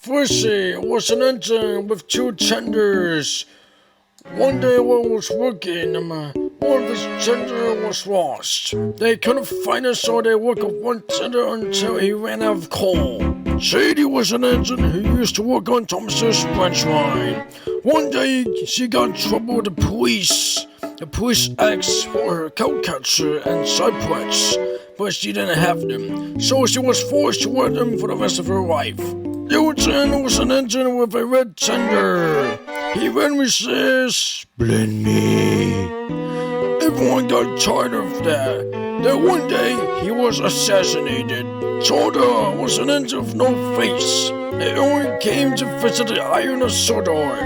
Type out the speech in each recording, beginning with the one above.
Friszy was an engine with two tenders. One day while I was working, one of the tender was lost. They couldn't find it, so they worked on one tender until he ran out of coal. Sadie was an engine who used to work on Thomas's branch line. One day, she got in trouble with the police. The police asked for her coat catcher and side parts, but she didn't have them, so she was forced to wear them for the rest of her life. Eugene was an engine with a red tender. He randomly says, "Blend me." Everyone got tired of that. Then one day, he was assassinated. Soda was an engine with no face. It only came to visit the Iron of Sodor.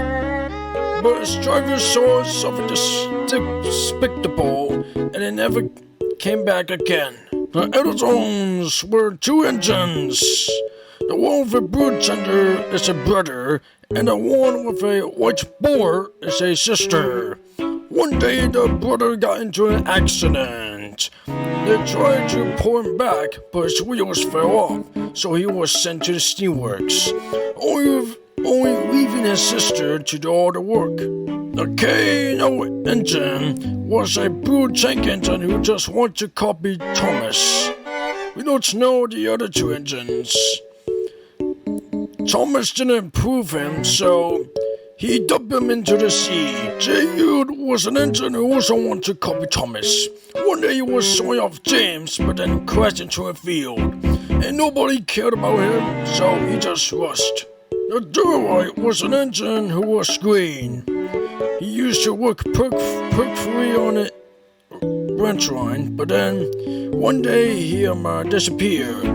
But his driver saw something despicable, and it never came back again. The Edisons were two engines. The one with a blue tender is a brother, and the one with a white bore is a sister. One day, the brother got into an accident. They tried to pull him back, but his wheels fell off, so he was sent to the steelworks, only leaving his sister to do all the work. The K-No engine was a blue tank engine who just wanted to copy Thomas. We don't know the other two engines. Thomas didn't prove him, so he dumped him into the sea. Judd was an engine who also wanted to copy Thomas. One day he was showing off James, but then crashed into a field. And nobody cared about him, so he just rushed. The Durite was an engine who was green. He used to work perfectly on a branch line, but then one day he disappeared.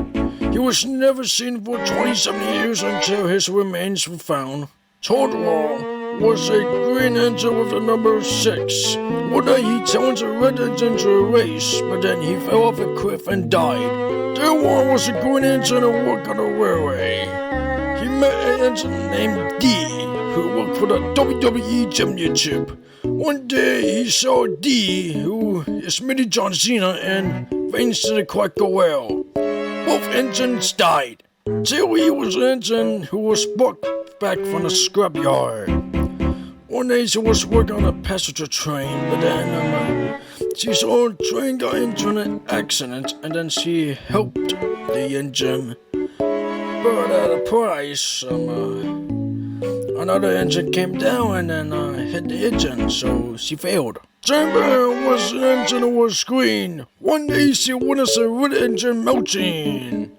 He was never seen for 27 years until his remains were found. Totoro was a green engine with the number 6. One day he challenged a red engine to a race, but then he fell off a cliff and died. There was a green engine who worked on a railway. He met an engine named D, who worked for the WWE Championship. One day he saw D, who is Mini John Cena, and things didn't quite go well. Both engines died. Tilly was an engine who was brought back from the scrapyard. One day she was working on a passenger train, but then she saw a train got into an accident, and then she helped the engine. But at a price, another engine came down and then hit the engine, so she failed. Chamber was an engine that was green. One day she witnessed a red engine melting.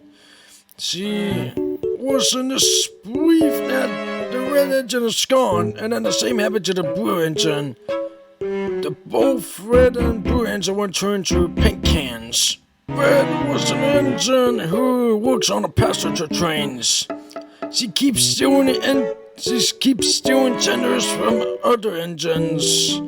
She was in disbelief that the red engine is gone, and then the same happened to the blue engine. Both red and blue engine were turned to paint cans. Red was an engine who works on the passenger trains. She keeps stealing tenders from other engines.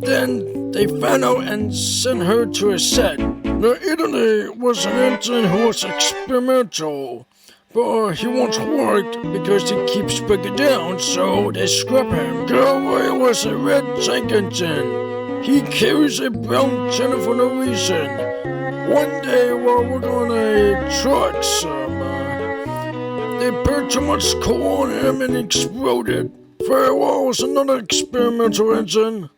Then they found out and sent her to a set. The Italy was an engine who was experimental, but he won't work because he keeps breaking down, so they scrap him. Galway was a red tank engine. He carries a brown tender for no reason. One day while working on a truck, they poured too much coal on him and he exploded. Farewell was another experimental engine.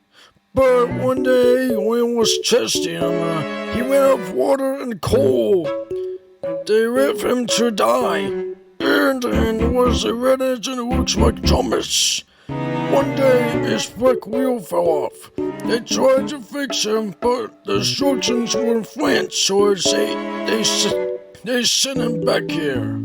But one day, when he was testing him, he ran out of water and coal. They left him to die. And there was a red engine who looks like Thomas. One day, his back wheel fell off. They tried to fix him, but the instructions were in French, so they sent him back here.